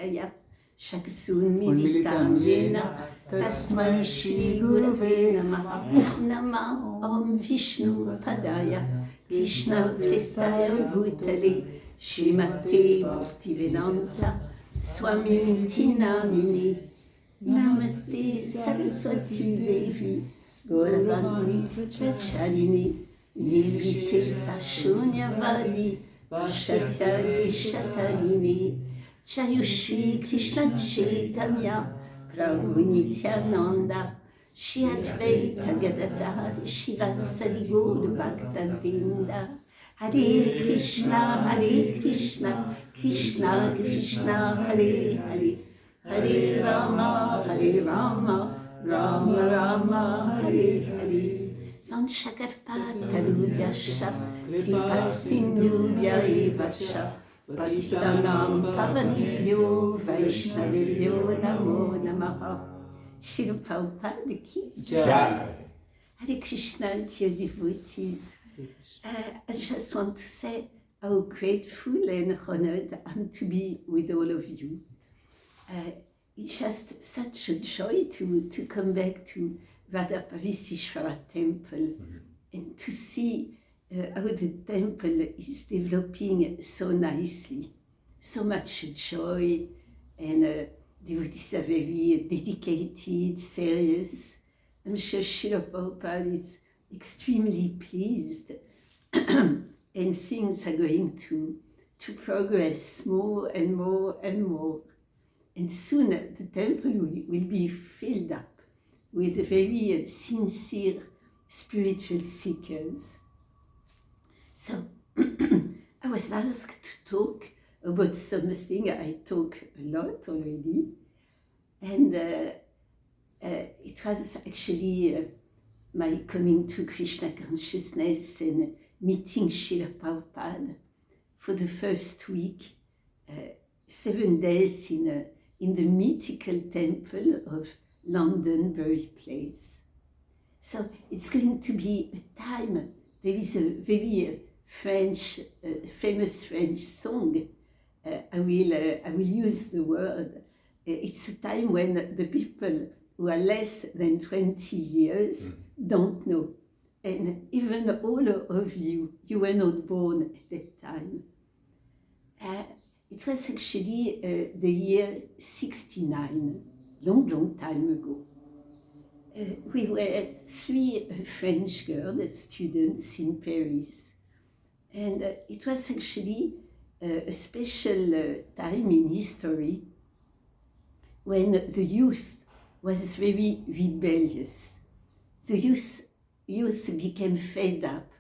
Kaya Shaksun Militam Yena Tasmai Shri Gurave Namaha Nama Om Vishnu Padaya Krishna Prestaya Bhutale Srimate Bhaktivedanta Swami Namini Namaste Saraswati Devi Gauravani Prachalini Nirvisesa Shunyavadi Vashatyagi Shatarini Chayushri Krishna Chaitanya Prabhu Nityananda Shri Advaita Gadadhar Shivasadi Gaur Bhaktavinda Hare Krishna Krishna Krishna Hare Hare Hare Rama Rama Rama Hare Hare Vanshakarpatarubhyascha Kripa Sindhubhya Evacha Patitanam Pavanibhyo Vaishnavibhyo Namo Namaha. Srila Prabhupada ki Jai. Hare Krishna, dear devotees. I just want to say how grateful and honored I am to be with all of you. It's just such a joy to come back to Vadaparisishvara temple and to see how the temple is developing so nicely. So much joy, and devotees are very dedicated, serious. I'm sure Srila Prabhupada is extremely pleased and things are going to progress more and more and more. And soon the temple will be filled up with very sincere spiritual seekers. So I was asked to talk about something. I talk a lot already, and it was actually my coming to Krishna consciousness and meeting Srila Prabhupada for the first week, 7 days in the mythical temple of London birthplace. So it's going to be a time. There is a very famous French song. I will use the word. It's a time when the people who are less than 20 years don't know. And even all of you were not born at that time. It was actually the year 69, long time ago. We were 3 French girls, students in Paris. And it was actually a special time in history when the youth was very rebellious. The youth became fed up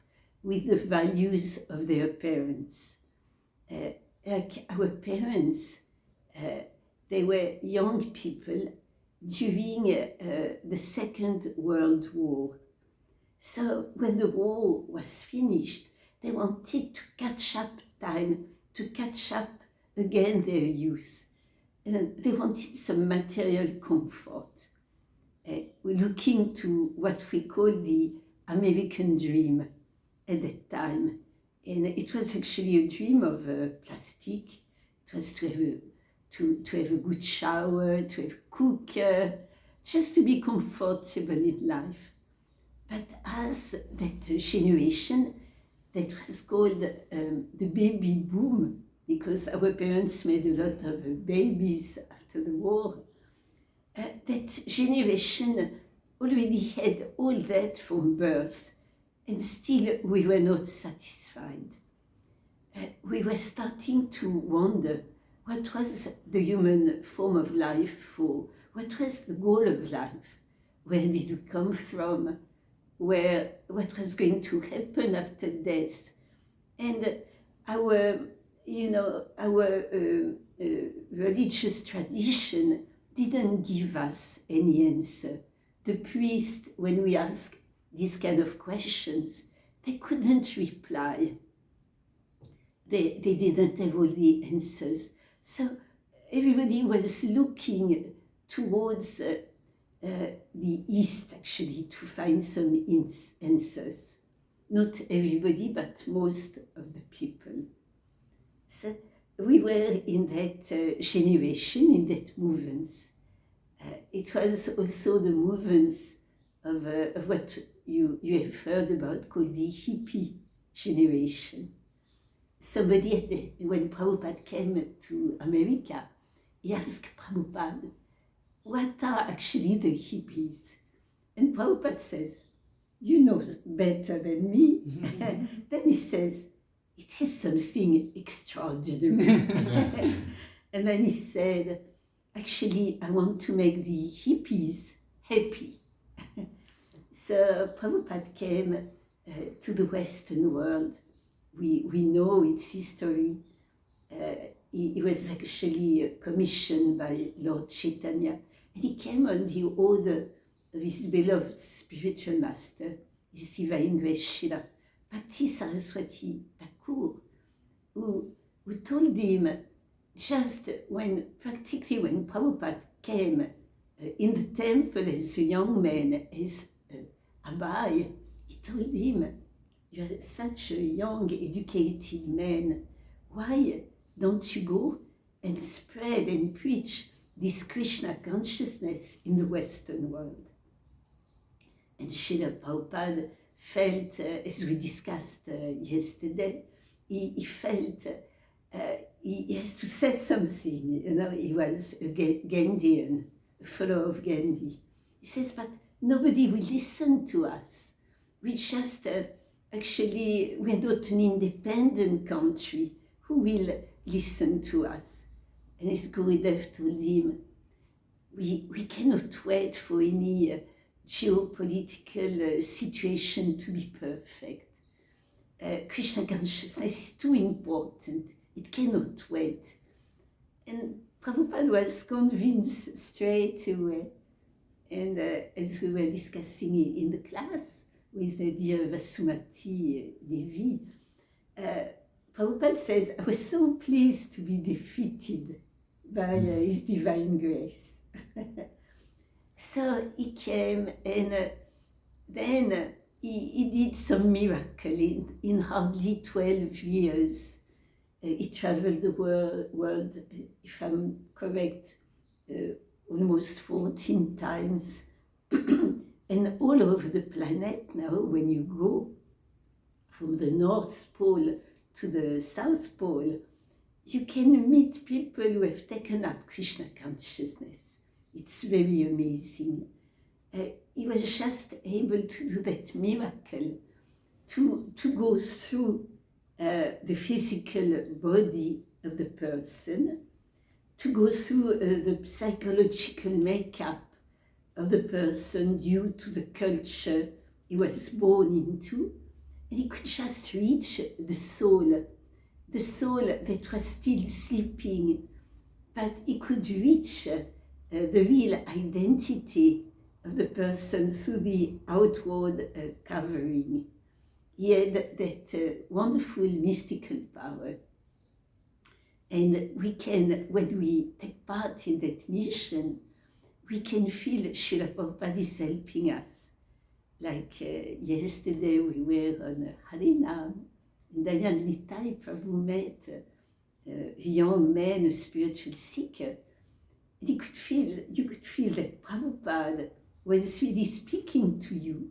with the values of their parents. Like our parents, they were young people during the Second World War. So when the war was finished, they wanted to catch up time, to catch up again their youth. And they wanted some material comfort. We're looking to what we call the American dream at that time. And it was actually a dream of plastic. It was to have a good shower, to have a cooker, just to be comfortable in life. But as that generation that was called the baby boom, because our parents made a lot of babies after the war, that generation already had all that from birth, and still we were not satisfied. We were starting to wonder what was the human form of life for, what was the goal of life, where did we come from, what was going to happen after death. And our religious tradition didn't give us any answer. The priest, when we asked these kind of questions, they couldn't reply. They didn't have all the answers. So everybody was looking towards the East, actually, to find some answers. Not everybody, but most of the people. So we were in that generation, in that movement. It was also the movements of what you have heard about called the hippie generation. Somebody, when Prabhupada came to America, he asked Prabhupada, what are actually the hippies? And Prabhupada says, you know better than me. Then he says, it is something extraordinary. And then he said, actually, I want to make the hippies happy. So Prabhupada came to the Western world. We know its history. He was actually commissioned by Lord Chaitanya. And he came on the order of his beloved spiritual master, his divine grace Srila Bhakti Saraswati Thakur, who told him just practically when Prabhupada came in the temple as a young man, as Abai, he told him, you are such a young, educated man, why don't you go and spread and preach this Krishna consciousness in the Western world? And Srila Prabhupada felt, as we discussed yesterday, he felt he has to say something. You know, he was a Gandhian, a follower of Gandhi. He says, but nobody will listen to us. We just actually, we're not an independent country. Who will listen to us? And his Gurudev told him, we cannot wait for any geopolitical situation to be perfect. Krishna consciousness is too important. It cannot wait. And Prabhupada was convinced straight away. And as we were discussing in the class with the dear Vasumati Devi, Prabhupada says, I was so pleased to be defeated by His divine grace. So he came and then he did some miracle in hardly 12 years. He traveled the world, if I'm correct, almost 14 times. And all over the planet now, when you go from the North Pole to the South Pole, you can meet people who have taken up Krishna consciousness. It's very amazing. He was just able to do that miracle, to go through the physical body of the person, to go through the psychological makeup of the person due to the culture he was born into, and he could just reach the soul that was still sleeping, but he could reach the real identity of the person through the outward covering. He had that wonderful mystical power. And we can, when we take part in that mission, we can feel Srila Prabhupada is helping us. Like yesterday we were on Harinam, and Dayan Nitai Prabhu met a young man, a spiritual seeker. And you could feel that Prabhupada was really speaking to you.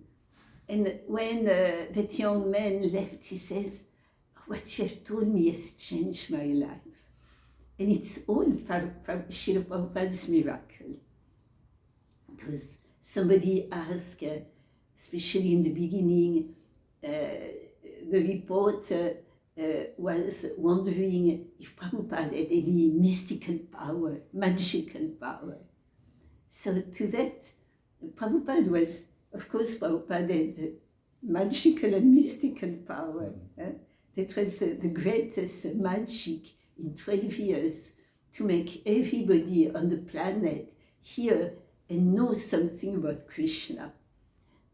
And when that young man left, he says, what you have told me has changed my life. And it's all Srila Prabhupada's miracle. Because somebody asked, especially in the beginning, the reporter was wondering if Prabhupada had any mystical power, magical power. So to that, Prabhupada was, of course, Prabhupada had magical and mystical power. That was the greatest magic in 12 years, to make everybody on the planet hear and know something about Krishna.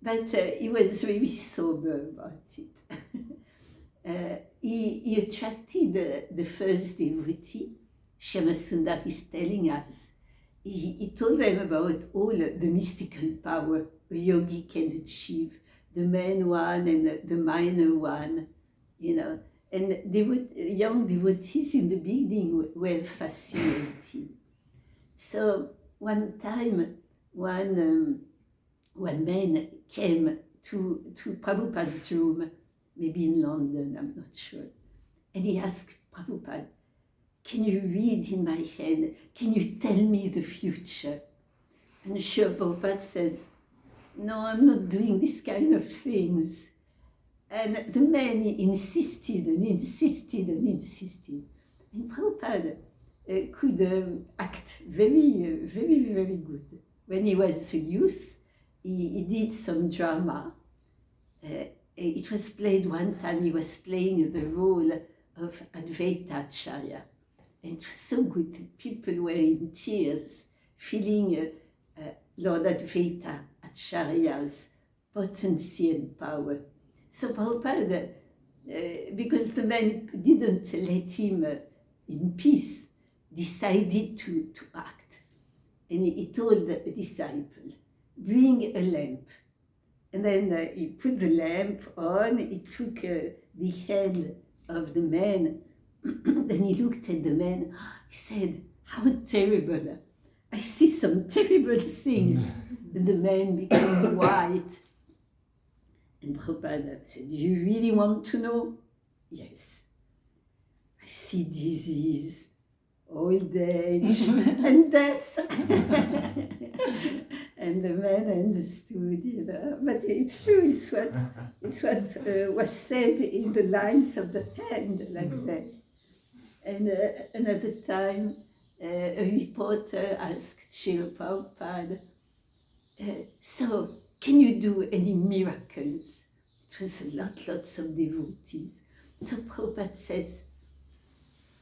But he was really sober about it. He attracted the first devotee. Shyamasundar is telling us. He told them about all the mystical power a yogi can achieve, the main one and the minor one, you know. And young devotees in the beginning were fascinated. So one time, one man came to Prabhupada's room, maybe in London, I'm not sure. And he asked Prabhupada, can you read in my hand? Can you tell me the future? And sure, Prabhupada says, no, I'm not doing this kind of things. And the man insisted and insisted and insisted. And Prabhupada could act very, very, very good. When he was a youth, he did some drama. It was played one time, he was playing the role of Advaita Acharya. And it was so good. People were in tears, feeling Lord Advaita Acharya's potency and power. So Prabhupada, because the man didn't let him in peace, decided to act. And he told a disciple, bring a lamp. And then he put the lamp on, he took the hand of the man, then he looked at the man, he said, how terrible, I see some terrible things. And the man became white. And Prabhupada said, you really want to know? Yes. I see disease, old age, and death. And the man understood, But it's true, it's what was said in the lines of the hand, like that. And another time, a reporter asked Srila Prabhupada, so, can you do any miracles? It was lots of devotees. So Prabhupada says,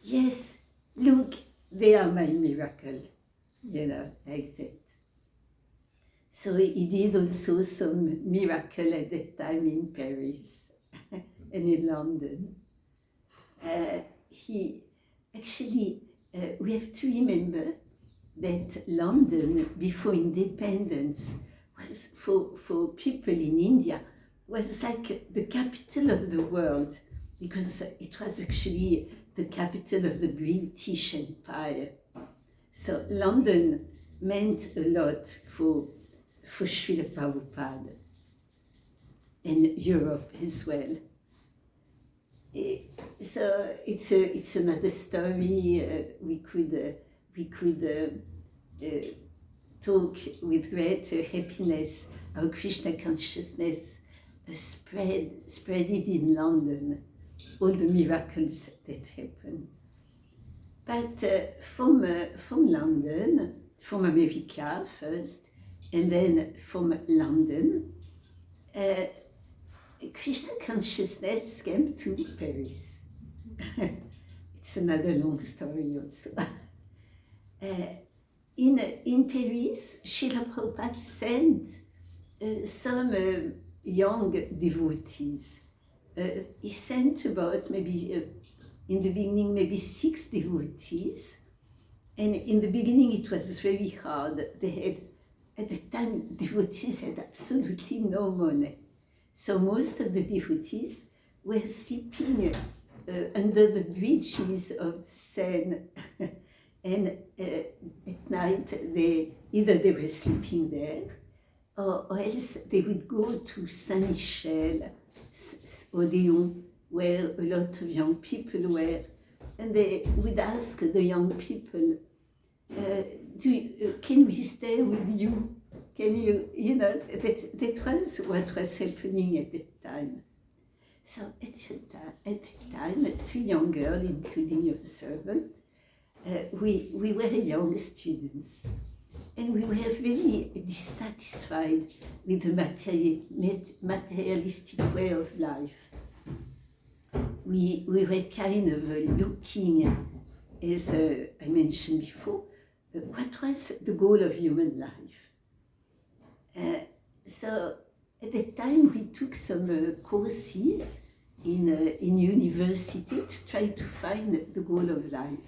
yes, look, they are my miracle, like that. So he did also some miracle at that time in Paris and in London. We have to remember that London, before independence, was for people in India, was like the capital of the world, because it was actually the capital of the British Empire. So London meant a lot for Srila Prabhupada, and Europe as well. So it's another story. We could talk with great happiness how Krishna consciousness spread it in London, all the miracles that happened. But from London, from America first, and then from London, Krishna consciousness came to Paris. It's another long story also. In Paris, Srila Prabhupada sent some young devotees. He sent about maybe, in the beginning, maybe 6 devotees. And in the beginning, it was very hard. They had, at the time, devotees had absolutely no money. So most of the devotees were sleeping under the bridges of the Seine. And at night, either they were sleeping there, or else they would go to Saint-Michel, Odéon, where a lot of young people were, and they would ask the young people, can we stay with you? Can you, that was what was happening at that time. So at that time, 3 young girls, including your servant, we were young students, and we were very dissatisfied with the materialistic way of life. We were kind of looking, as I mentioned before, what was the goal of human life. So at that time we took some courses in university to try to find the goal of life.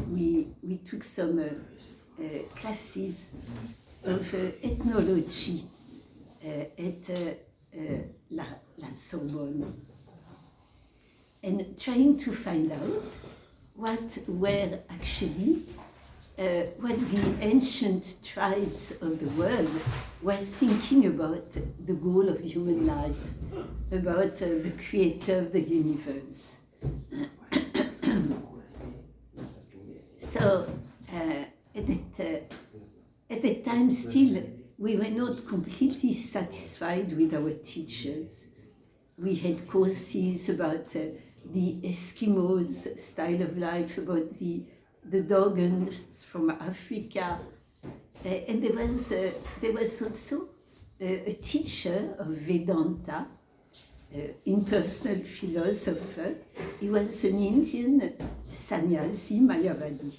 We took some classes of ethnology at La Sorbonne. and trying to find out what were actually what the ancient tribes of the world were thinking about the goal of human life, about the creator of the universe. So at that time still, we were not completely satisfied with our teachers. We had courses about the Eskimos' style of life, about the Dogons from Africa. And there was also a teacher of Vedanta, impersonal philosopher. He was an Indian sannyasi, Mayavadi.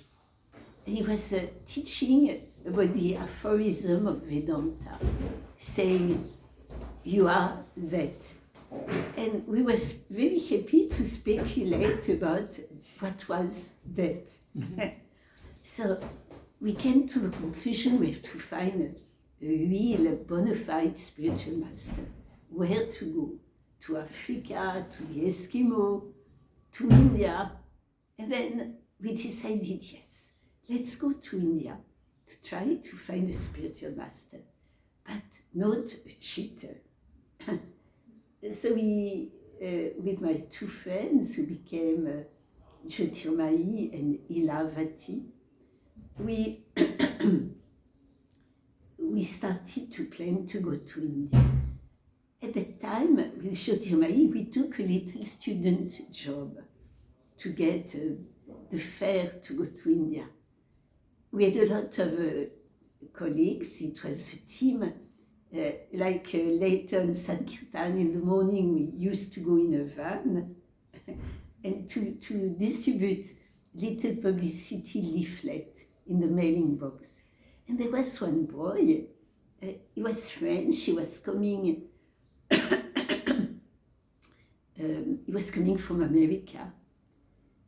And he was teaching about the aphorism of Vedanta, saying, you are that. And we were very happy to speculate about what was that. So we came to the conclusion we have to find a real bona fide spiritual master. Where to go? To Africa, to the Eskimo, to India. And then we decided, yes, let's go to India to try to find a spiritual master, but not a cheater. So we, with my two friends who became Jyotirmayi and Ilavati, we started to plan to go to India. At that time, with Jyotirmayi, we took a little student job to get the fare to go to India. We had a lot of colleagues. It was a team. Later on Sankirtan in the morning, we used to go in a van and to distribute little publicity leaflet in the mailing box. And there was one boy, he was French, he was coming, he was coming from America.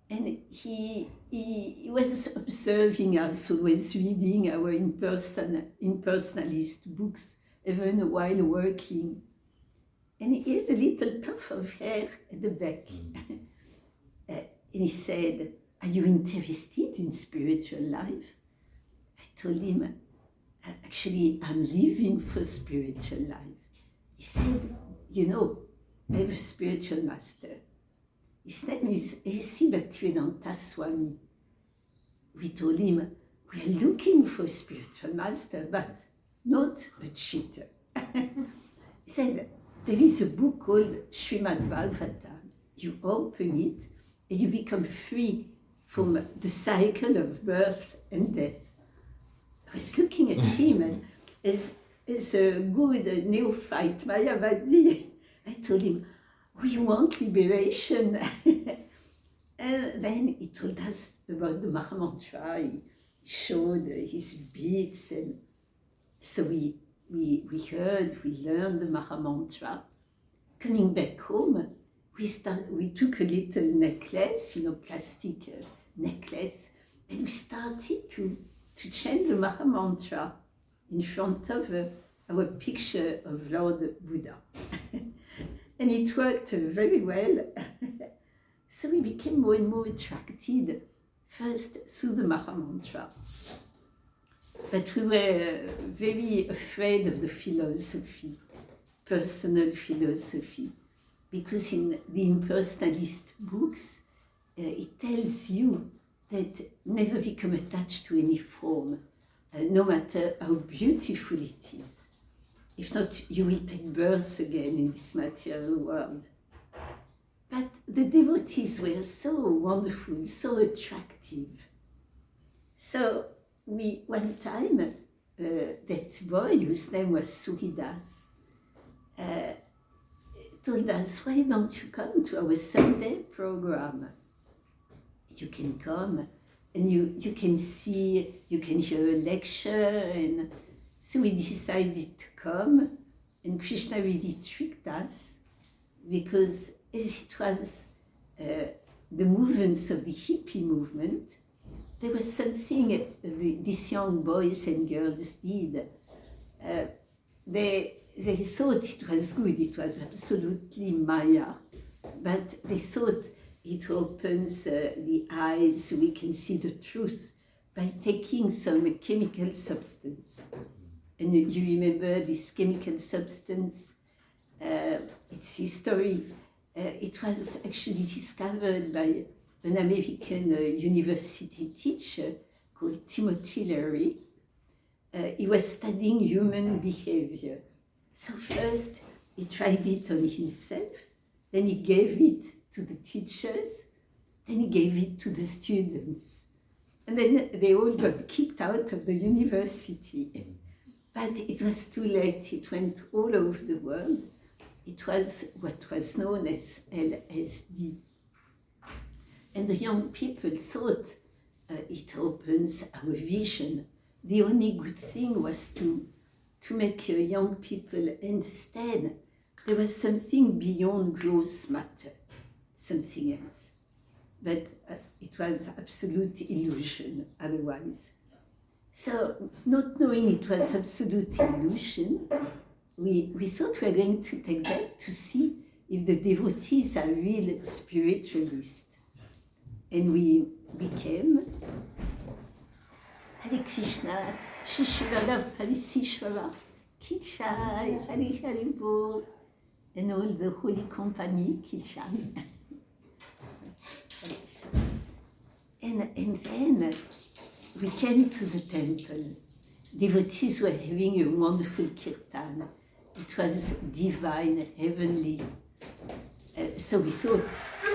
And he was observing us, always reading our impersonalist books, even while working. And he had a little tuft of hair at the back. And he said, are you interested in spiritual life? I told him, actually, I'm living for spiritual life. He said, you know, I have a spiritual master. His name is A.C. Bhaktivedanta Swami. We told him, we are looking for a spiritual master, but not a cheater. He said, there is a book called Srimad Bhagavatam. You open it and you become free from the cycle of birth and death. I was looking at him and as a good neophyte Mayavadi, I told him, we want liberation. And then he told us about the Mahamantra. He showed his beats, and so we heard, we learned the Mahamantra. Coming back home, we took a little necklace, plastic necklace, and we started to chant the Mahamantra in front of our picture of Lord Buddha. And it worked very well. So we became more and more attracted, first through the Mahamantra. But we were very afraid of the philosophy, personal philosophy, because in the impersonalist books, it tells you that never become attached to any form, no matter how beautiful it is. If not, you will take birth again in this material world. But the devotees were so wonderful, so attractive. So one time, that boy, whose name was Suridas, told us, why don't you come to our Sunday program? You can come and you can see, you can hear a lecture. And so we decided to come, and Krishna really tricked us, because as it was the movements of the hippie movement, there was something these young boys and girls did. They thought it was good, it was absolutely Maya, but they thought it opens the eyes, we can see the truth by taking some chemical substance. And you remember this chemical substance, its history. It was actually discovered by an American university teacher called Timothy Leary. He was studying human behavior. So first, he tried it on himself, then he gave it to the teachers, then he gave it to the students. And then they all got kicked out of the university. But it was too late, it went all over the world. It was what was known as LSD. And the young people thought it opens our vision. The only good thing was to make young people understand there was something beyond gross matter, something else. But it was absolute illusion otherwise. So, not knowing it was absolute illusion, we thought we were going to take that to see if the devotees are real spiritualists. And we became Hare Krishna, Shishvara Parisishvara, Kichai, Hare Hare Bol, and all the holy company, Kichai. And then we came to the temple. Devotees were having a wonderful kirtan. It was divine, heavenly. So we thought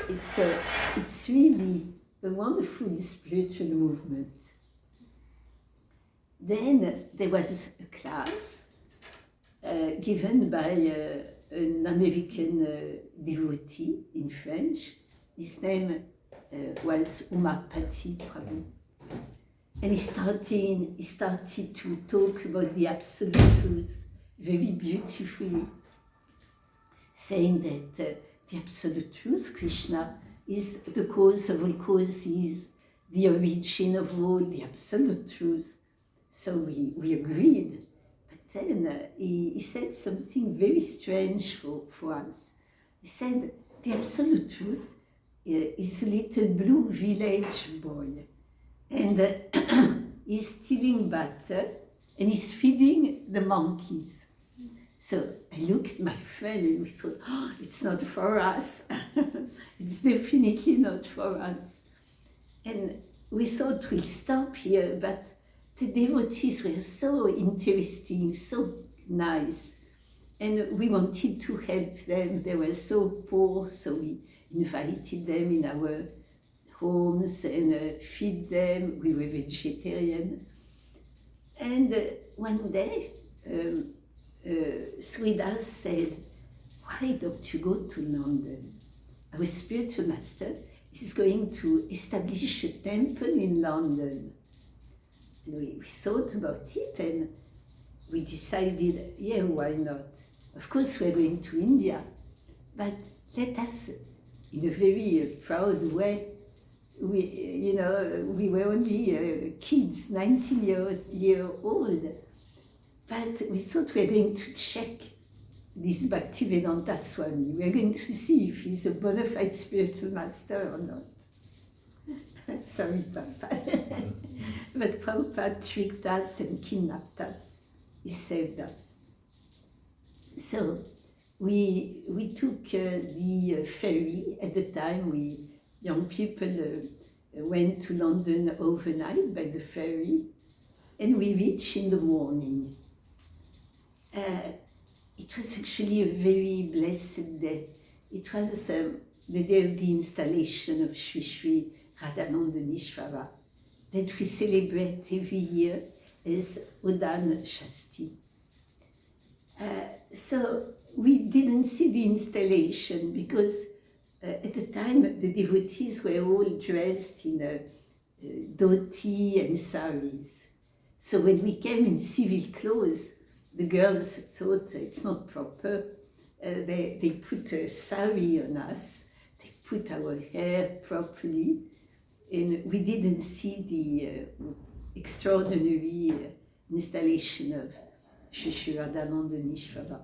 it's really a wonderful spiritual movement. Then there was a class given by an American devotee in French. His name was Umapati Prabhu. And he started to talk about the absolute truth very beautifully, saying that the absolute truth, Krishna, is the cause of all causes, the origin of all, the absolute truth. So we agreed. But then he said something very strange for us. He said, the absolute truth is a little blue village boy. And he's stealing butter and he's feeding the monkeys. So I looked at my friend and we thought, oh, it's not for us. It's definitely not for us. And we thought we'll stop here, but the devotees were so interesting, so nice. And we wanted to help them. They were so poor, so we invited them in our homes and feed them. We were vegetarian. And one day, Srila said, why don't you go to London? Our spiritual master is going to establish a temple in London. And we thought about it and we decided, yeah, why not? Of course, we're going to India, but let us, in a very proud way, we were only kids, 19 years old, but we thought we were going to check this Bhaktivedanta Swami. We were going to see if he's a bona fide spiritual master or not. Sorry, Prabhupada. But Prabhupada tricked us and kidnapped us. He saved us. So we took the ferry. At the time, young people went to London overnight by the ferry, and we reached in the morning. It was actually a very blessed day. It was the day of the installation of Sri Sri Radhanandanishvara that we celebrate every year as Udan Shasti. So we didn't see the installation because at the time the devotees were all dressed in dhoti and saris. So when we came in civil clothes, the girls thought it's not proper. They put a sari on us, they put our hair properly, and we didn't see the extraordinary installation of Shri Sri Radhanandanishvara.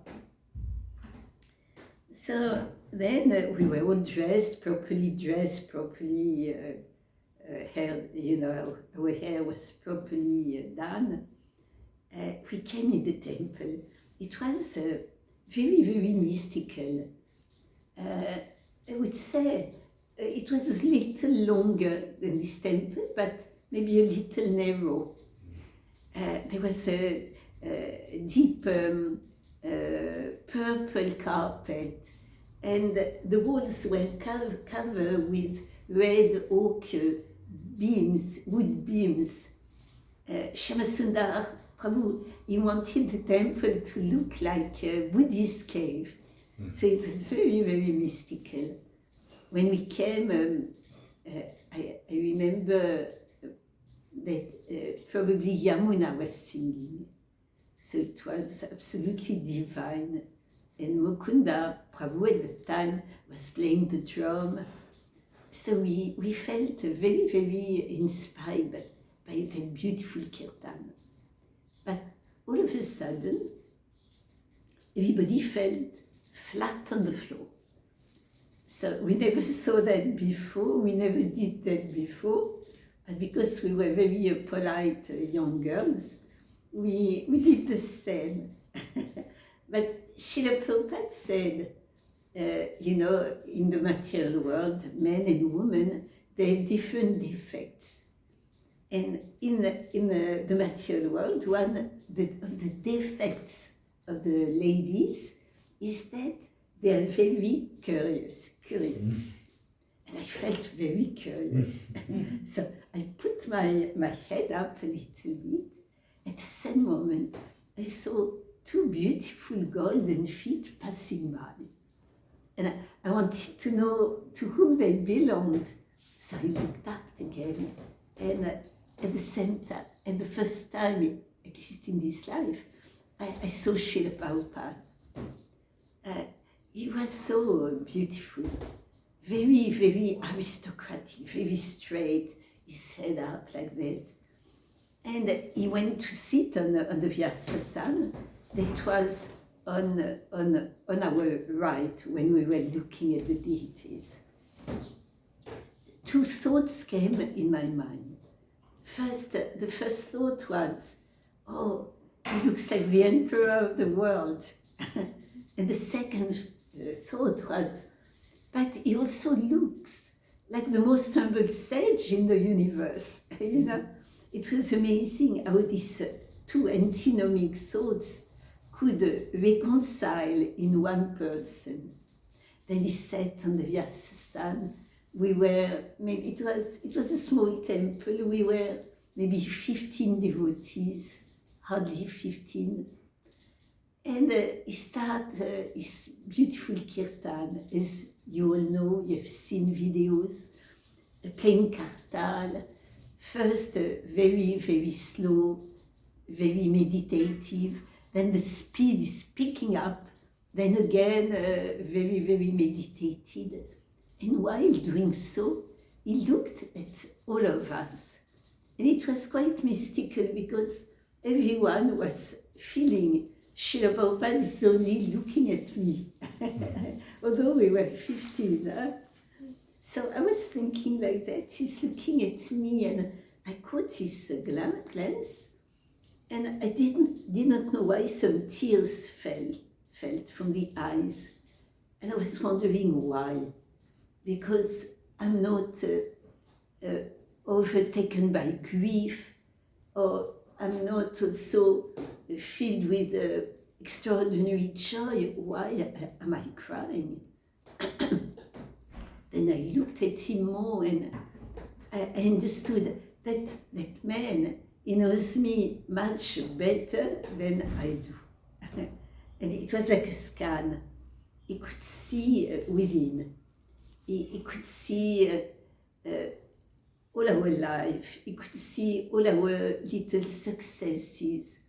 So then we were all dressed, properly hair, our hair was properly done. We came in the temple. It was very, very mystical. I would say it was a little longer than this temple, but maybe a little narrow. There was a deep purple carpet, and the walls were covered with red oak beams, wood beams. Shyamasundar Prabhu, he wanted the temple to look like a Buddhist cave. So it was very, very mystical. When we came, I remember that probably Yamuna was singing. So it was absolutely divine. And Mukunda Prabhu at the time was playing the drum. So we felt very, very inspired by that beautiful kirtan. But all of a sudden, everybody felt flat on the floor. So we never saw that before, we never did that before, but because we were very polite young girls, we did the same. But Srila Prabhupada said, in the material world, men and women, they have different defects. And in the material world, one of the defects of the ladies is that they are very curious. And I felt very curious. So I put my head up a little bit. At the same moment, I saw two beautiful golden feet passing by. And I wanted to know to whom they belonged. So I looked up again. And at the same time, and the first time, at least in this life, I saw Srila Prabhupada. He was so beautiful, very, very aristocratic, very straight, his head up like that. And he went to sit on the Vyasasana that was on our right when we were looking at the deities. Two thoughts came in my mind. The first thought was, oh, he looks like the emperor of the world. And the second thought was, but he also looks like the most humble sage in the universe. It was amazing how these two antinomic thoughts could reconcile in one person. Then he sat on the Vyasasana. We were, maybe it was a small temple. We were maybe 15 devotees, hardly 15. And he started his beautiful kirtan. As you all know, you've seen videos, playing kartal. First, very, very slow, very meditative. Then the speed is picking up. Then again, very, very meditated. And while doing so, he looked at all of us. And it was quite mystical because everyone was feeling Srila Prabhupada is only looking at me, although we were 15. So I was thinking like that, he's looking at me, and I caught his glance, and I did not know why some tears felt from the eyes. And I was wondering why, because I'm not overtaken by grief, or I'm not also filled with extraordinary joy. Why am I crying? Then I looked at him more, and I understood that man, he knows me much better than I do. And it was like a scan. He could see within. He could see all our life. He could see all our little successes,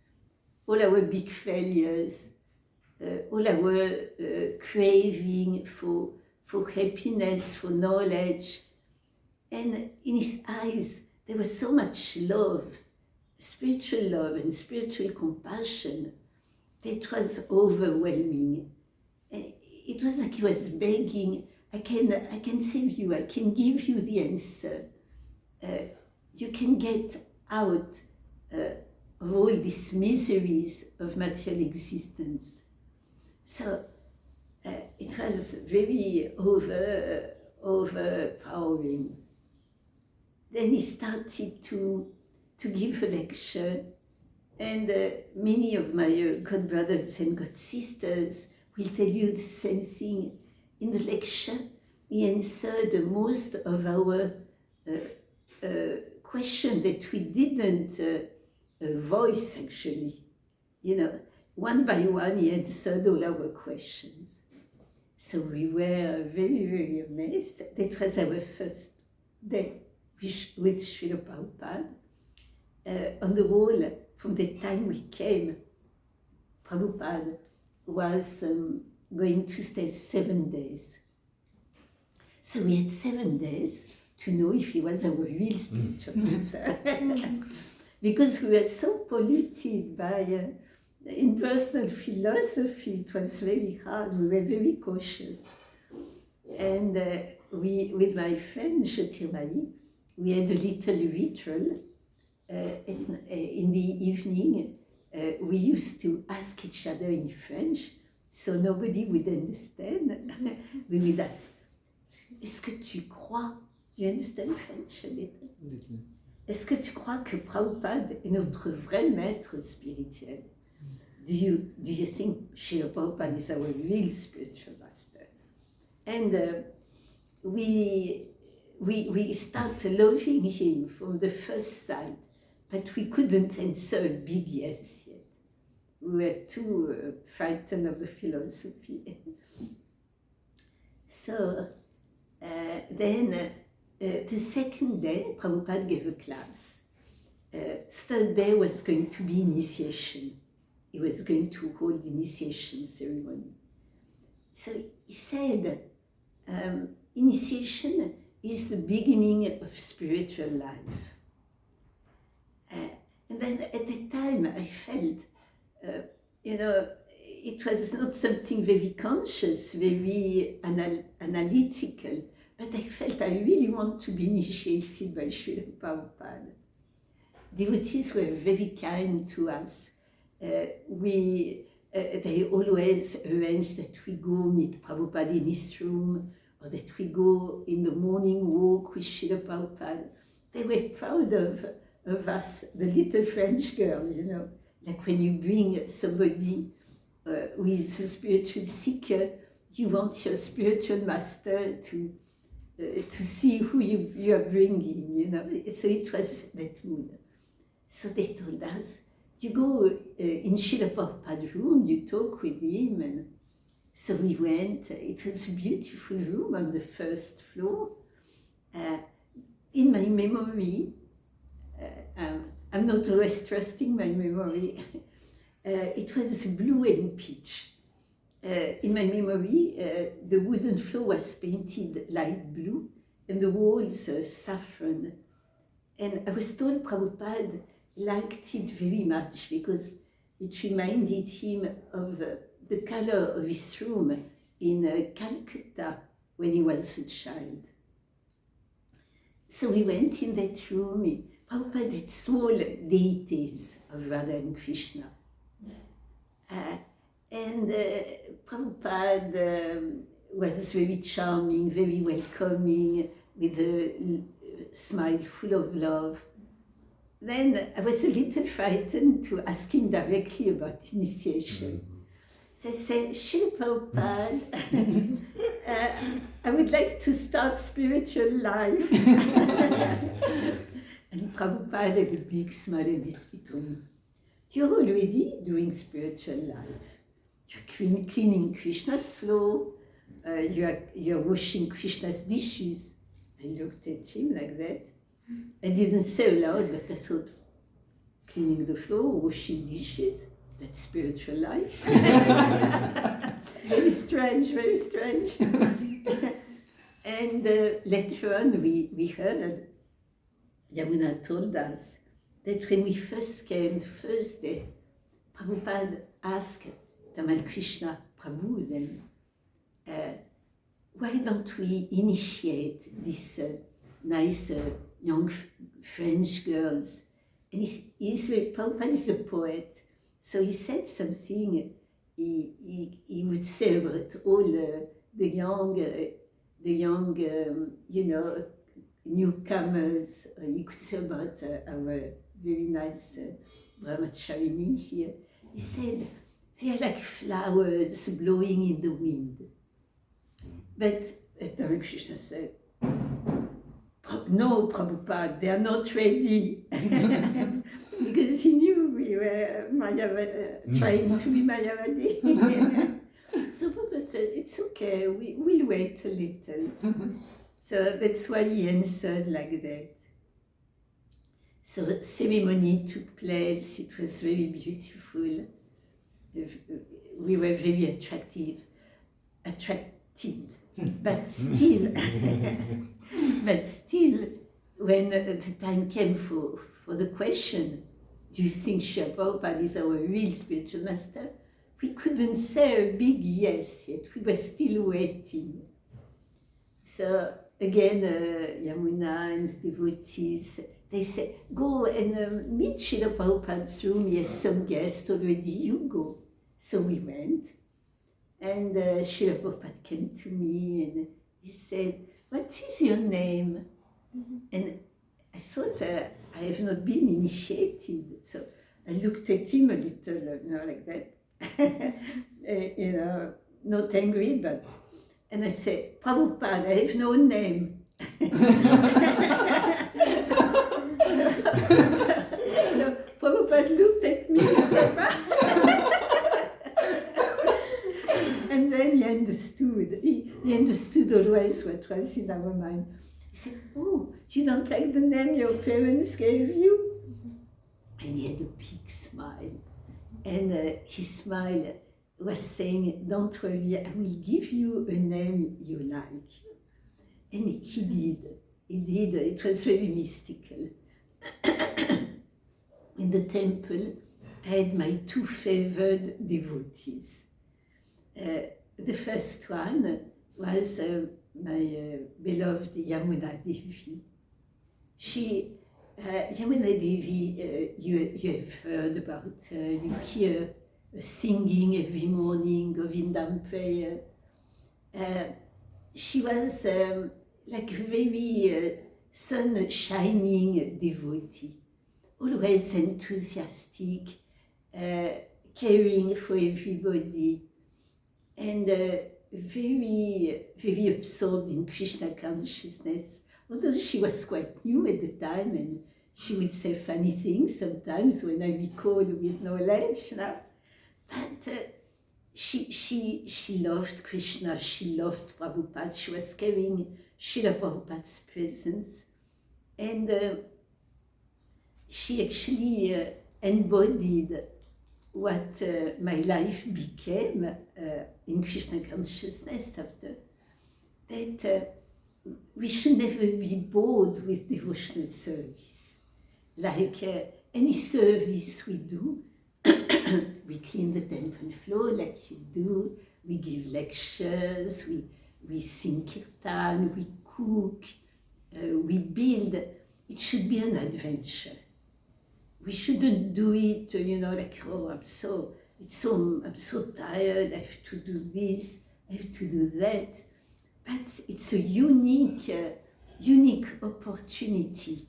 all our big failures, all our craving for happiness, for knowledge. And in his eyes, there was so much love, spiritual love and spiritual compassion that was overwhelming. And it was like he was begging, I can save you, I can give you the answer. You can get out of all these miseries of material existence. So it was very overpowering. Then he started to give a lecture, and many of my god brothers and god sisters will tell you the same thing. In the lecture, he answered most of our question that we didn't voice, actually. One by one, he answered all our questions. So we were very, very amazed. That was our first day with Srila Prabhupada. On the wall, from the time we came, Prabhupada was going to stay 7 days. So we had 7 days to know if he was our real spiritual master. Because we were so polluted by impersonal philosophy, it was very hard. We were very cautious. And we, with my friend Jyotirmai, we had a little ritual. In the evening, we used to ask each other in French, so nobody would understand. We would ask, est-ce que tu crois? Do you understand French a little? Est-ce que tu crois que Prabhupada est notre vrai maître spirituel? Do you think Srila Prabhupada is our real spiritual master? And we start loving him from the first sight, but we couldn't answer a big yes yet. We were too frightened of the philosophy. So then the second day, Prabhupada gave a class. Third day was going to be initiation. He was going to hold initiation ceremony. So he said, initiation is the beginning of spiritual life. And then at the time I felt, it was not something very conscious, very analytical, but I felt I really want to be initiated by Srila Prabhupada. Devotees were very kind to us. They always arranged that we go meet Prabhupada in his room, or that we go in the morning walk with Srila Prabhupada. They were proud of us, the little French girl, like when you bring somebody who is a spiritual seeker, you want your spiritual master to see who you are bringing, So it was that mood. So they told us, you go in Srila Prabhupada's room, you talk with him, and so we went. It was a beautiful room on the first floor. In my memory, I'm not always trusting my memory, it was blue and peach. In my memory, the wooden floor was painted light blue and the walls saffron. And I was told Prabhupada liked it very much because it reminded him of the color of his room in Calcutta when he was a child. So we went in that room. Prabhupada had small deities of Radha and Krishna. And Prabhupada was very charming, very welcoming, with a smile full of love. Then I was a little frightened to ask him directly about initiation. So I said, Srila Prabhupada, I would like to start spiritual life. And Prabhupada had a big smile on his face. You're already doing spiritual life. You're cleaning Krishna's floor. You're washing Krishna's dishes. I looked at him like that. I didn't say aloud, but I thought, cleaning the floor, washing dishes, that's spiritual life. Very strange, very strange. And later on, we heard, Yamuna told us that when we first came, the first day, Prabhupada asked Tamal Krishna, Prabhu then, why don't we initiate these nice young French girls? And Prabhupada is a poet, so he said something. He would say about all the young newcomers. He could say about our very nice brahmacharini here. He said, they are like flowers blowing in the wind. But Krishna said, no, Prabhupada, they are not ready. Because he knew we were trying to be Mayavadi. So Prabhupada said, it's okay, we'll wait a little. So that's why he answered like that. So ceremony took place, it was very beautiful. We were very attracted, but still, when the time came for the question, do you think Srila Prabhupada is our real spiritual master? We couldn't say a big yes yet, we were still waiting. So again, Yamuna and the devotees, they said, go and meet Srila Prabhupada's room, he has some guests already, you go. So we went, and Srila Prabhupada came to me and he said, what is your name? And I thought, I have not been initiated. So I looked at him a little, like that, not angry, but, and I said, Prabhupada, I have no name. So Prabhupada looked at me and said, and then he understood. He understood always what was in our mind. He said, oh, you don't like the name your parents gave you? And he had a big smile. And his smile was saying, don't worry, I will give you a name you like. And he did. He did. It was very mystical. In the temple, I had my two favored devotees. The first one was my beloved Yamuna Devi. Yamuna Devi, you have heard about her, you hear singing every morning, Govindam prayer. She was like a very sun-shining devotee, always enthusiastic, caring for everybody, and very, very absorbed in Krishna consciousness. Although she was quite new at the time, and she would say funny things sometimes when I recall with knowledge now. But she loved Krishna, she loved Prabhupada, she was carrying Srila Prabhupada's presence, and she actually embodied what my life became in Krishna consciousness after that. We should never be bored with devotional service. Like any service we do, we clean the temple floor like you do, we give lectures, we sing kirtan, we cook, we build. It should be an adventure. We shouldn't do it, like, oh, I'm so tired, I have to do this, I have to do that. But it's a unique opportunity.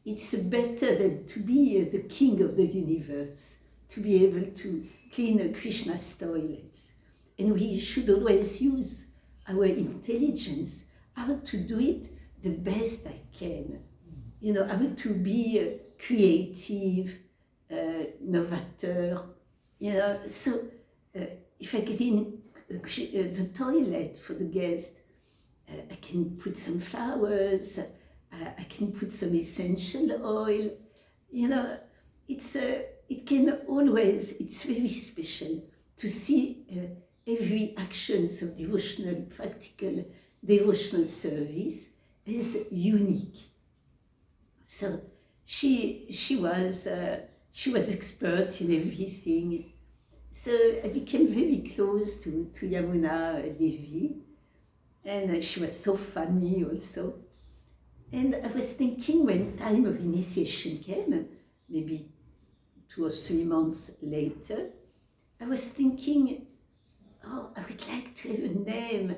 It's better than to be the king of the universe, to be able to clean Krishna's toilets. And we should always use our intelligence, how to do it the best I can. How to be creative, novateur. So if I get in the toilet for the guest, I can put some flowers, I can put some essential oil. It's very special to see every actions of practical devotional service is unique. So she was expert in everything, So I became very close to Yamuna Devi, and she was so funny also. And I was thinking when time of initiation came, maybe 2 or 3 months later, I was thinking, oh, I would like to have a name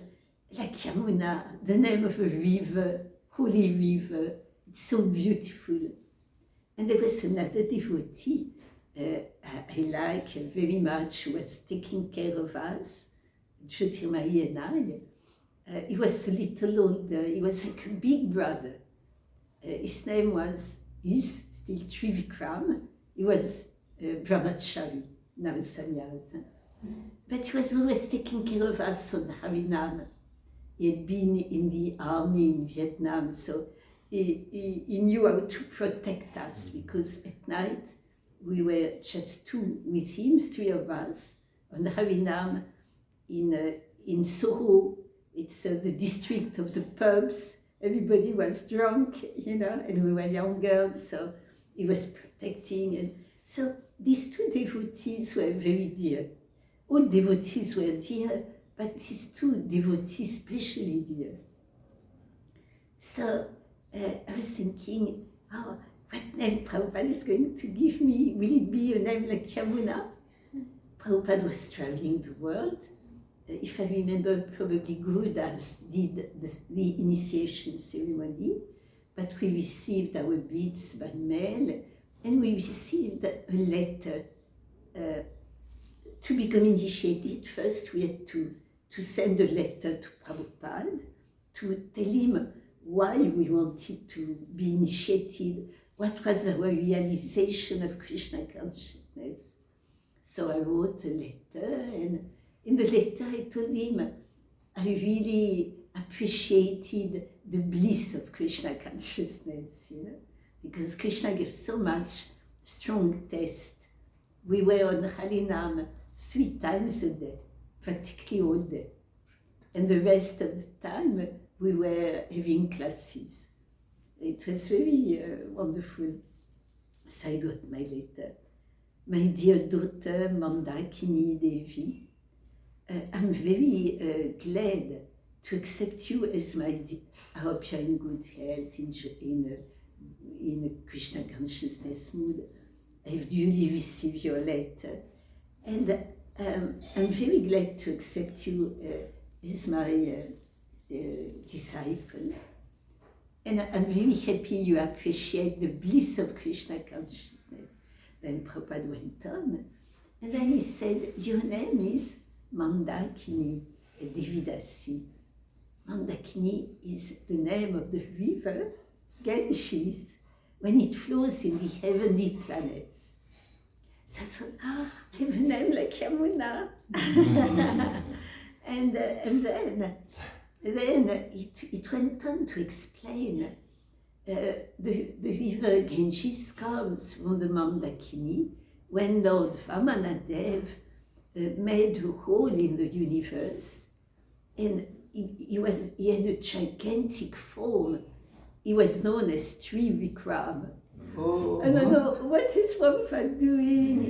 like Yamuna, the name of a river, holy river. It's so beautiful. And there was another devotee I like very much, who was taking care of us, Jyotirmai and I. He was a little older, he was like a big brother. His name is still Trivikram. He was brahmachari, now sannyas. But he was always taking care of us on Harinam. He had been in the army in Vietnam, so he knew how to protect us, because at night we were just 2 with him, 3 of us, on Harinam in Soho. It's the district of the pubs. Everybody was drunk, and we were young girls, so he was protecting. And so these 2 devotees were very dear. All devotees were dear, but these 2 devotees especially dear. So I was thinking, oh, what name Prabhupada is going to give me? Will it be a name like Yamuna? Prabhupada was traveling the world. If I remember, probably Gurudas did the initiation ceremony, but we received our beads by mail, and we received a letter. To become initiated, first we had to send a letter to Prabhupada to tell him why we wanted to be initiated, what was our realization of Krishna consciousness. So I wrote a letter, and in the letter I told him I really appreciated the bliss of Krishna consciousness, because Krishna gave so much strong taste. We were on Harinam 3 times a day, practically all day. And the rest of the time we were having classes. It was very wonderful. So I got my letter. My dear daughter, Mondakini Devi, I'm very glad to accept you as my I hope you're in good health, in a Krishna consciousness mood. I've duly received your letter. And I'm very glad to accept you as my disciple. And I'm very happy you appreciate the bliss of Krishna consciousness. Then Prabhupada went on. And then he said, your name is Mondakini Devidasi. Mondakini is the name of the river Ganges when it flows in the heavenly planets. So I thought, I have a name like Yamuna. and then it went on to explain the river Ganges comes from the Mondakini when Lord Vamanadev made a hole in the universe, and he had a gigantic form. He was known as Trivikram. Oh. I don't know, what is Prabhupada doing?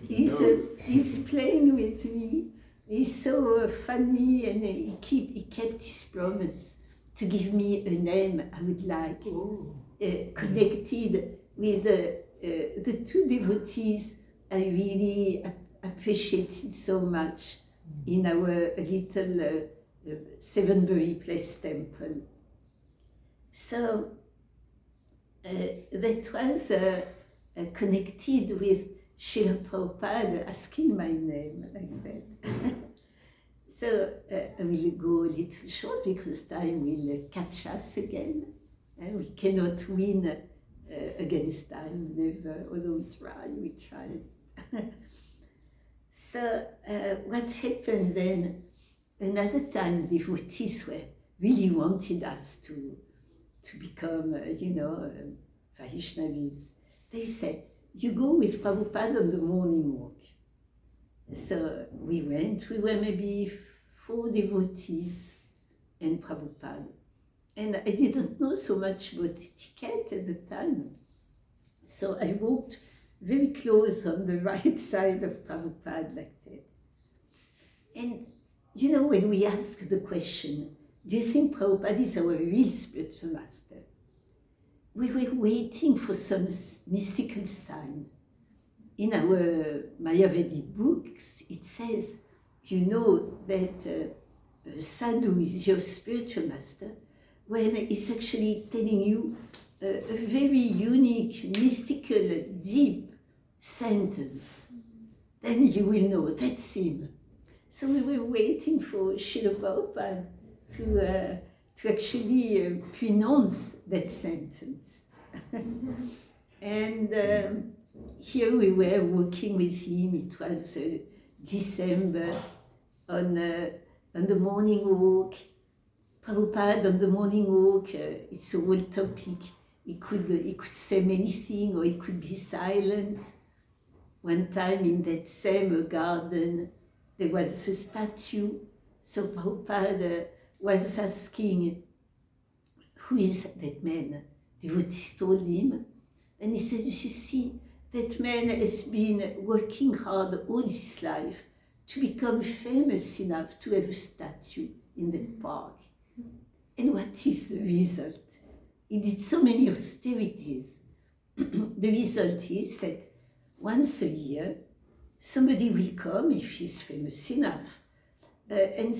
He's playing with me. He's so funny, and he kept his promise to give me a name I would like, connected with the 2 devotees I really appreciated so much in our little Sevenbury Place temple. So that was connected with Srila Prabhupada asking my name like that. So I will go a little short because time will catch us again. We cannot win against time, never, although we try. So what happened then, another time devotees really wanted us to become, Vaishnavis. They said, you go with Prabhupada on the morning walk. So we went, we were maybe 4 devotees and Prabhupada. And I didn't know so much about etiquette at the time. So I walked very close on the right side of Prabhupada like that. And you know, when we ask the question, do you think Prabhupada is our real spiritual master? We were waiting for some mystical sign. In our Mayavedi books, it says, you know that sadhu is your spiritual master, when it's actually telling you a very unique, mystical, deep sentence. Then you will know that's him. So we were waiting for Srila Prabhupada to actually pronounce that sentence. And here we were walking with him. It was December on the morning walk. Prabhupada on the morning walk, it's a whole topic. He could say many things, or he could be silent. One time in that same garden, there was a statue. So Prabhupada was asking, who is that man? Devotees told him. And he says, you see, that man has been working hard all his life to become famous enough to have a statue in that park. And what is the result? He did so many austerities. The result is that once a year, somebody will come, if he's famous enough, and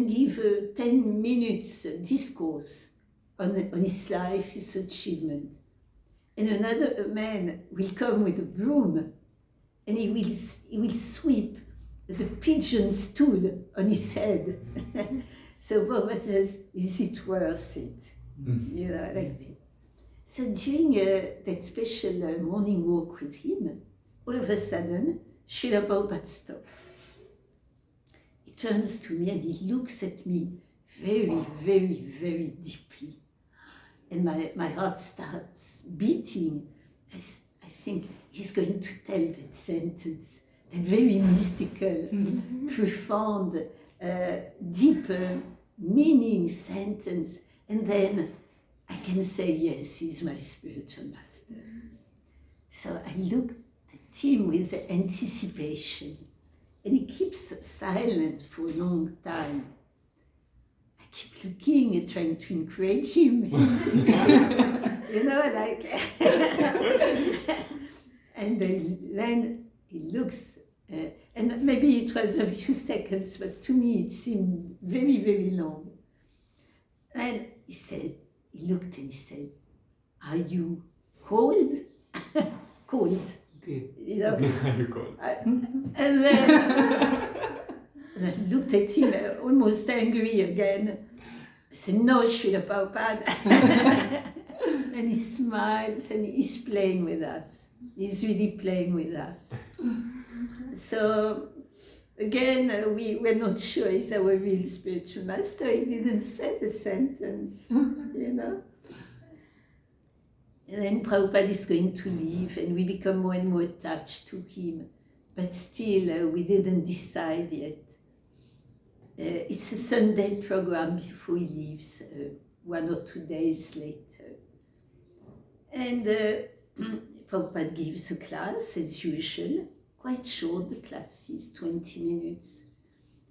give a 10 minutes discourse on his life, his achievement. And another man will come with a broom, and he will sweep the pigeon stool on his head. So Baba says, is it worth it? You know, like that. So during that special morning walk with him, all of a sudden, Srila Prabhupada stops. He turns to me and he looks at me very, very, very deeply. And my heart starts beating. I think he's going to tell that sentence, that very mystical, profound, deep meaning sentence. And then I can say, yes, he's my spiritual master. So I looked at him with anticipation. And he keeps silent for a long time. I keep looking and trying to encourage him. You know, like... And then he looks, and maybe it was a few seconds, but to me it seemed very, very long. And he looked and he said, are you cold? Cold. Okay. You know? Are you cold? And then and I looked at him almost angry again. I said, no, Srila Prabhupada. And he smiles and he's playing with us. He's really playing with us. So again, we're not sure he's our real spiritual master. He didn't say the sentence, you know. And then Prabhupada is going to leave and we become more and more attached to him. But still, we didn't decide yet. It's a Sunday program before he leaves, 1 or 2 days later. And Prabhupada gives a class as usual, quite short, the class is 20 minutes.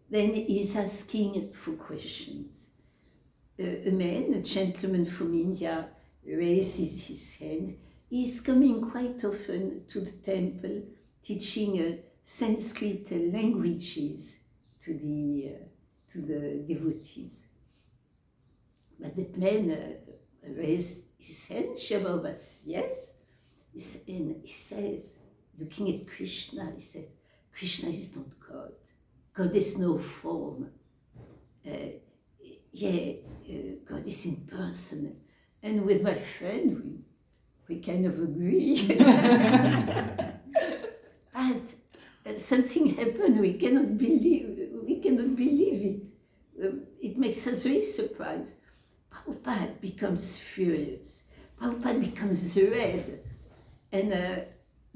Then he's asking for questions. A man, a gentleman from India, raises his hand. He's coming quite often to the temple, teaching Sanskrit languages to the devotees. But that man raised his hand, Shabbat was yes, and he says, looking at Krishna, he says, Krishna is not God. God has no form. God is impersonal. And with my friend, we kind of agree. But something happened, we cannot believe it. It makes us very surprised. Prabhupada becomes furious. Prabhupada becomes red. And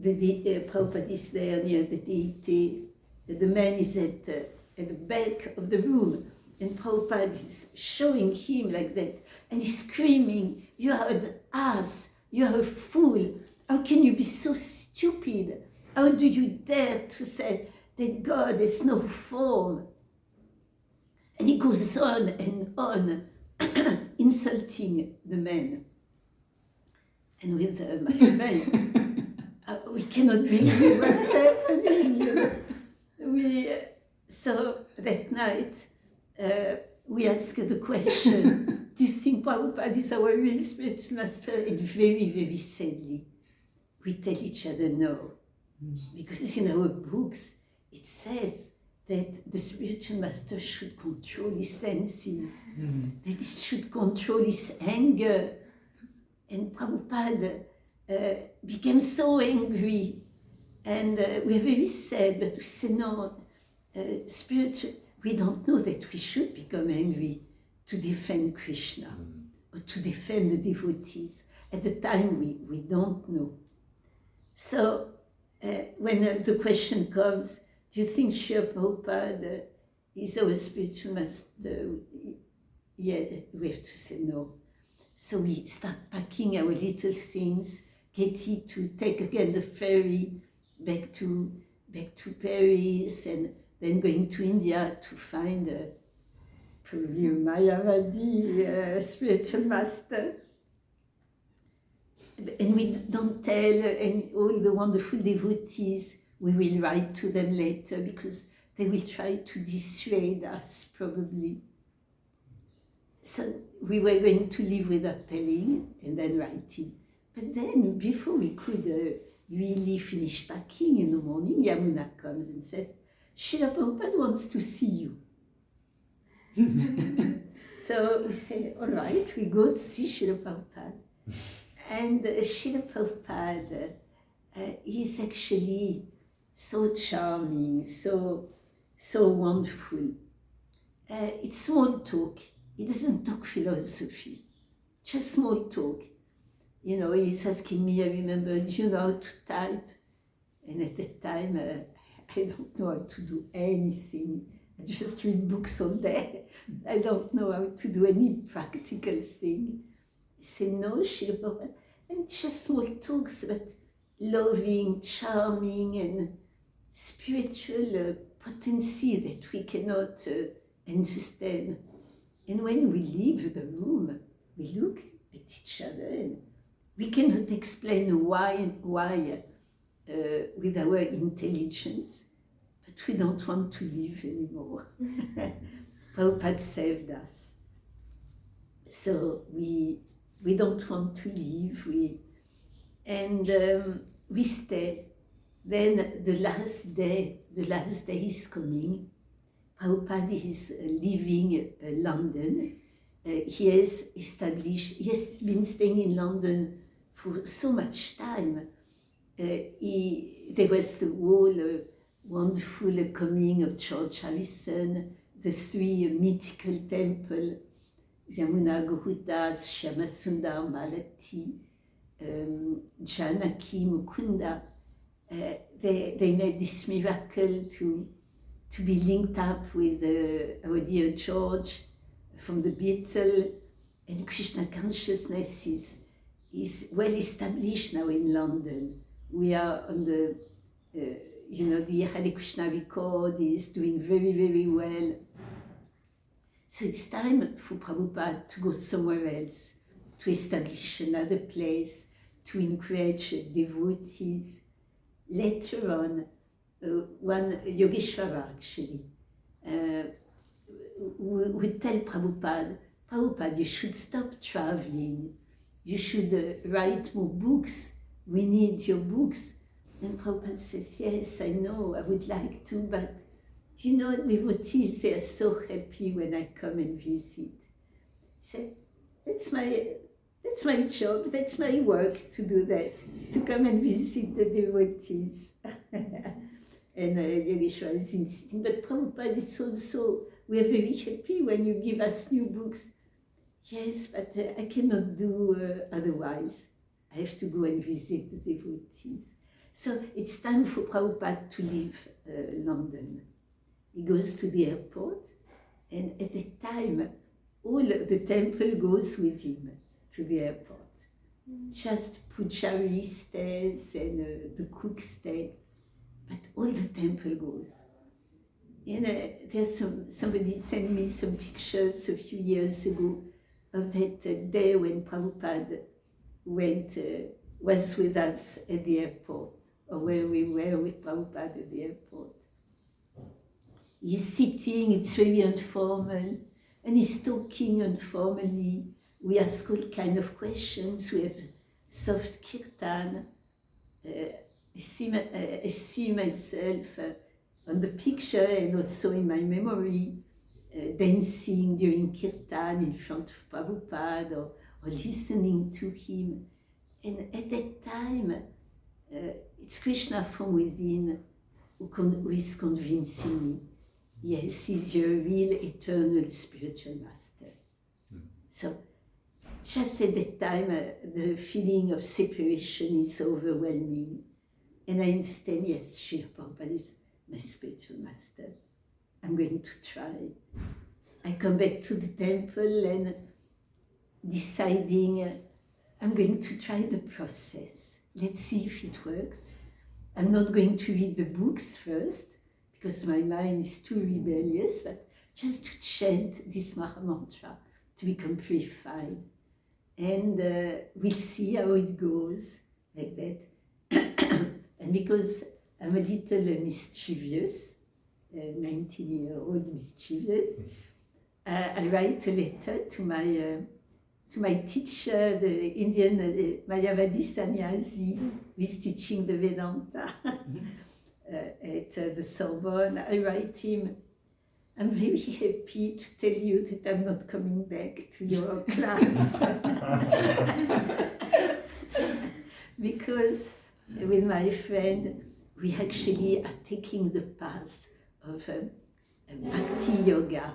Prabhupada is there near the deity. The man is at the back of the room. And Prabhupada is showing him like that. And he's screaming, you are an ass, you are a fool. How can you be so stupid? How do you dare to say that God has no form? And he goes on and on, insulting the man. And with my friend, we cannot believe what's happening. You know? So that night, we asked the question, do you think Prabhupada is our real spiritual master? And very, very sadly, we tell each other no. Because in our books, it says that the spiritual master should control his senses, that he should control his anger. And Prabhupada became so angry. And we're very sad, but we say, no, spiritual, we don't know that we should become angry to defend Krishna or to defend the devotees. At the time, we don't know. So when the question comes, do you think Srila Prabhupada is our spiritual master? Yeah, we have to say no. So we start packing our little things, Katie to take again the ferry back to Paris, and then going to India to find probably a Mayavadi spiritual master. And we don't tell and all the wonderful devotees, we will write to them later because they will try to dissuade us probably. So we were going to leave without telling and then writing. But then before we could really finish packing in the morning, Yamuna comes and says, Srila Prabhupada wants to see you. So we say, all right, we go to see Srila Prabhupada. And Srila Prabhupada is actually so charming, so wonderful. It's small talk. He doesn't talk philosophy, just small talk. You know, he's asking me, I remember, do you know how to type? And at that time, I don't know how to do anything. I just read books all day. I don't know how to do any practical thing. He said, no, Srila Prabhupada. And just small talks, but loving, charming, and spiritual potency that we cannot understand. And when we leave the room, we look at each other and we cannot explain why with our intelligence, but we don't want to live anymore. Prabhupada saved us. So we don't want to leave, we stay. Then the last day is coming. Prabhupada is leaving London. He has been staying in London for so much time. There was the whole wonderful coming of George Harrison, the three mythical temples, Yamuna Garudas, Shyamasundar, Malati, Janaki, Mukunda. They made this miracle to be linked up with our dear George from the Beatles, and Krishna consciousness is well established now in London. We are on the, the Hare Krishna record is doing very, very well. So it's time for Prabhupada to go somewhere else, to establish another place, to encourage devotees. Later on, one Yogeshwara actually would tell Prabhupada, you should stop traveling. You should write more books. We need your books. And Prabhupada says, yes, I know, I would like to, but devotees, they are so happy when I come and visit. So that's my job, that's my work to do that, to come and visit the devotees. And Yogeshwara is insisting, but Prabhupada, it's also, we are very happy when you give us new books. Yes, but I cannot do otherwise. I have to go and visit the devotees. So it's time for Prabhupada to leave London. He goes to the airport, and at that time, all the temple goes with him to the airport. Just Pujari stays and the cook stay, but all the temple goes. There's somebody sent me some pictures a few years ago of that day when Prabhupada was with us at the airport, or where we were with Prabhupada at the airport. He's sitting, it's very informal, and he's talking informally. We ask all kind of questions, we have soft kirtan. I see myself on the picture and also in my memory dancing during kirtan in front of Prabhupada or listening to him. And at that time, it's Krishna from within who is convincing me, yes, he's your real eternal spiritual master. So just at that time, the feeling of separation is overwhelming. And I understand, yes, Srila Prabhupada is my spiritual master. I'm going to try. I come back to the temple and deciding I'm going to try the process. Let's see if it works. I'm not going to read the books first because my mind is too rebellious, but just to chant this Maha Mantra, to become purified. And we'll see how it goes, like that. And because I'm a little mischievous, 19-year-old mischievous, I write a letter to my teacher, the Indian Mayavadi sannyasi, who is teaching the Vedanta at the Sorbonne. I write him, I'm very happy to tell you that I'm not coming back to your class. Because with my friend, we actually are taking the path of bhakti yoga,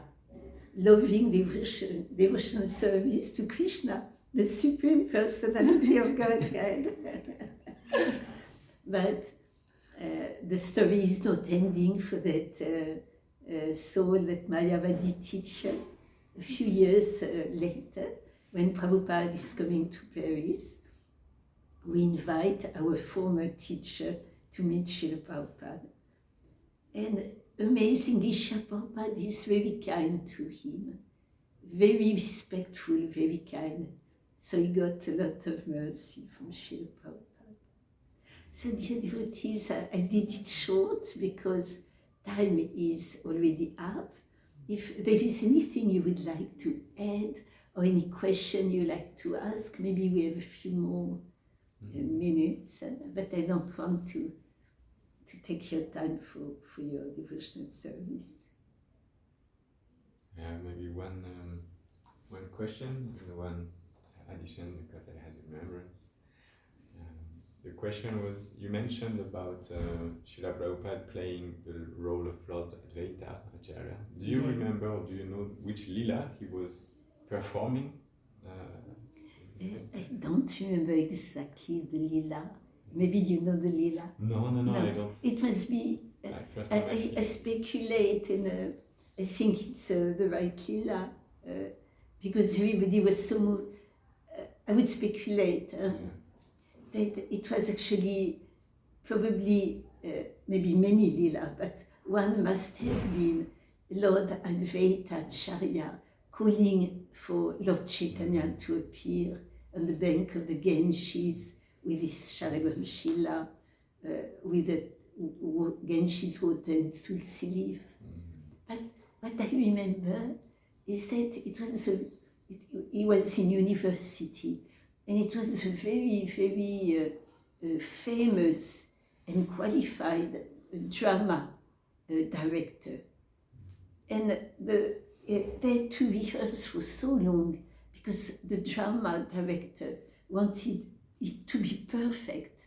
loving devotional service to Krishna, the Supreme Personality of Godhead. But the story is not ending for that soul, that Mayavadi teacher. A few years later, when Prabhupada is coming to Paris, we invite our former teacher to meet Srila Prabhupada. And amazingly, Srila Prabhupada is very kind to him, very respectful, very kind. So he got a lot of mercy from Srila Prabhupada. So dear devotees, I did it short because time is already up. If there is anything you would like to add or any question you like to ask, maybe we have a few more minutes, but I don't want to take your time for your devotional service. Maybe one question and one addition because I had remembrance. The question was, you mentioned about Srila Prabhupada playing the role of Lord Advaita Acharya. Do you remember or do you know which lila he was performing? I don't remember exactly the lila. Maybe you know the lila. No, I don't. It must be. I speculate, and I think it's the right lila because everybody was so moved. I would speculate that it was actually probably maybe many lila, but one must have been Lord Advaita Acharya calling for Lord Chaitanya to appear on the bank of the Ganges with his Shalagam Shila, with the Ganges water and tulsi leaf. But what I remember is that he was in university, and it was a very, very famous and qualified drama director. And they had to rehearse for so long because the drama director wanted it to be perfect.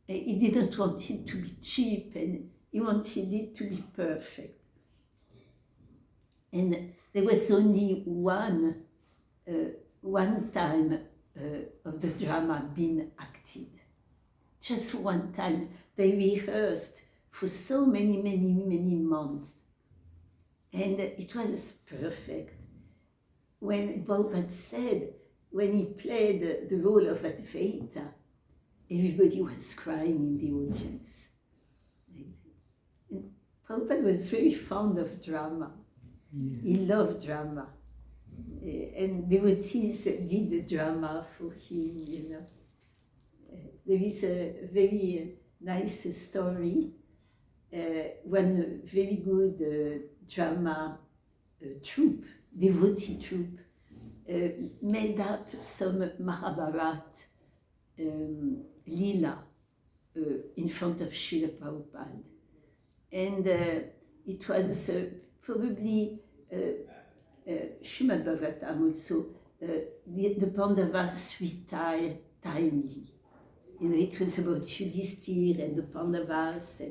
He didn't want it to be cheap, and he wanted it to be perfect. And there was only one time of the drama being acted. Just one time. They rehearsed for so many, many, many months. And it was perfect. When Prabhupada said, when he played the role of Advaita, everybody was crying in the audience. And Prabhupada was very fond of drama. He loved drama. And devotees did the drama for him, you know. There is a very nice story. One very good drama troupe, devotee troupe, made up some Mahabharat Lila in front of Srila Prabhupada. And it was probably Srimad Bhagavatam also, the Pandavas retired timely. You know, it was about Yudhishthira and the Pandavas,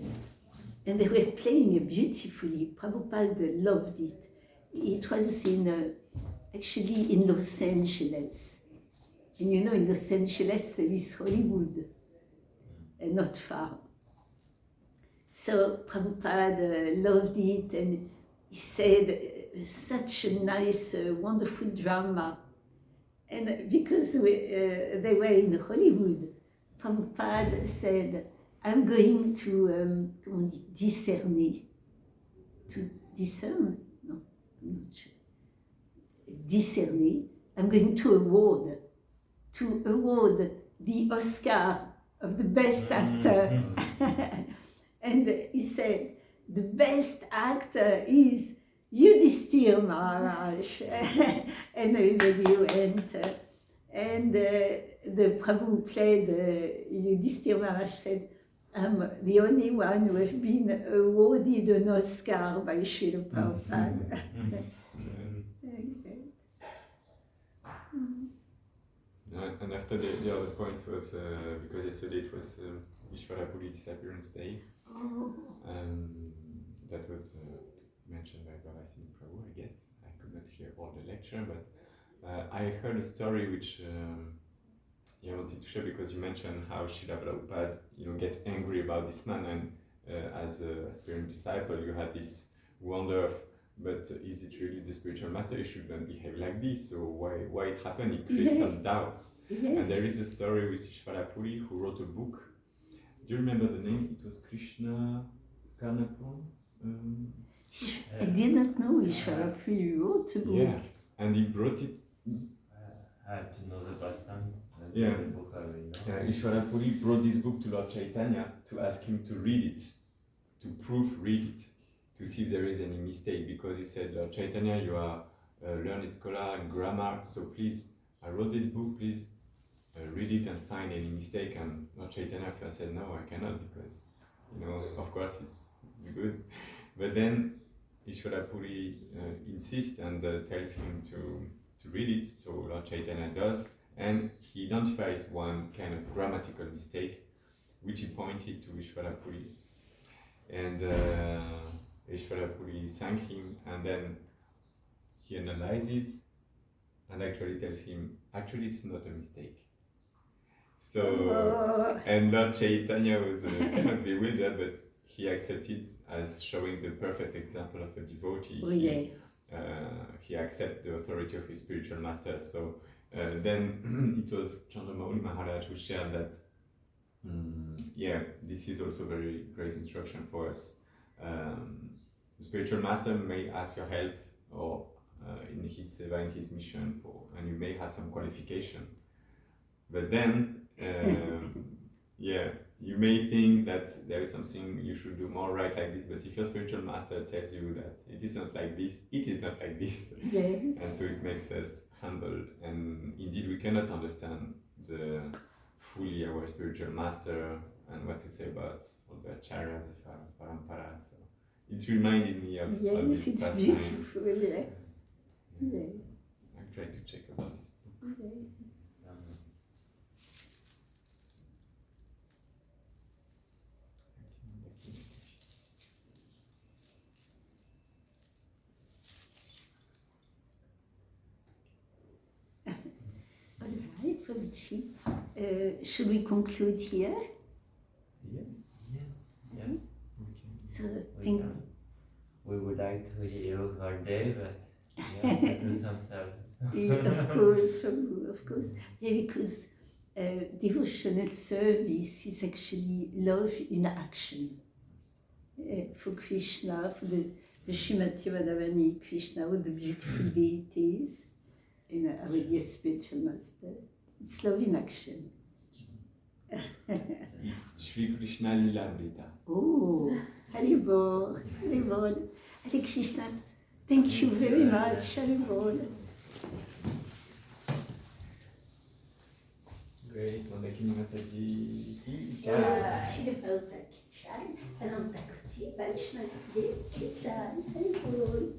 and they were playing it beautifully. Prabhupada loved it. It was actually in Los Angeles. And you know, in Los Angeles there is Hollywood, and not far. So Prabhupada loved it, and he said, such a nice, wonderful drama. And because they were in Hollywood, Prabhupada said, I'm going to discerner. To discern? No, I'm not sure. Discerner. I'm going to award the Oscar of the best actor. And he said, the best actor is Yudhishthira Maharaj. And everybody went. And the Prabhu played Yudhishthira Maharaj said, I'm the only one who has been awarded an Oscar by Srila Prabhupada. And after the other point was, because yesterday it was Ishvarapuri Disappearance Day. That was mentioned by Bhavasini Prabhu, I guess. I could not hear all the lecture, but I heard a story which I wanted to share, because you mentioned how Srila Prabhupada, get angry about this man, and as a aspiring disciple, you had this wonder of, but is it really the spiritual master? He should not behave like this. So why it happened? It creates some doubts. And there is a story with Ishvarapuri who wrote a book. Do you remember the name? It was Krishna Karnapur. I did not know Ishvarapuri wrote a book. Yeah, and he brought it. I have to know the background. Yeah. The book I already know. Ishvarapuri brought this book to Lord Chaitanya to ask him to read it, to proofread it, to see if there is any mistake, because he said, Lord Chaitanya, you are a learned scholar in grammar, so please, I wrote this book, please read it and find any mistake. And Lord Chaitanya first said, no, I cannot, because, of course it's good. But then Ishvarapuri insists and tells him to read it, so Lord Chaitanya does, and he identifies one kind of grammatical mistake, which he pointed to Ishvarapuri. And Ishvarapuri thanked him, and then he analyzes and actually tells him, actually it's not a mistake. So, and Lord Chaitanya was kind of bewildered, but he accepted as showing the perfect example of a devotee. He accepted the authority of his spiritual master. So then it was Chandramauli Maharaj who shared that, this is also very great instruction for us. The spiritual master may ask your help, or in his seva, in his mission, and you may have some qualification. But then, you may think that there is something you should do more right like this, but if your spiritual master tells you that it is not like this, it is not like this. Yes. And so it makes us humble, and indeed we cannot understand fully our spiritual master and what to say about all the acharyas of our parampara. So it's reminding me of yes, this it's past beautiful. time. Yeah. I'll try to check about this book. Yeah. All right, Prabhuji. Should we conclude here? Yes. Okay. So, We would like to hear Gurudev Yeah, to do some service. Of course, Prabhu, of course. Yeah, because devotional service is actually love in action. For Krishna, for the Srimati Radharani Krishna, all the beautiful deities, and our dear spiritual master. It's love in action. It's Sri Krishna Lilamrita. Oh, Haribol, Haribol. Hare Krishna, thank you very much, Haribol. Great, Mondakini mataji. Shri Prabhupada Kichan, Ananta Kuti, Vaishnava Kichan, Haribol.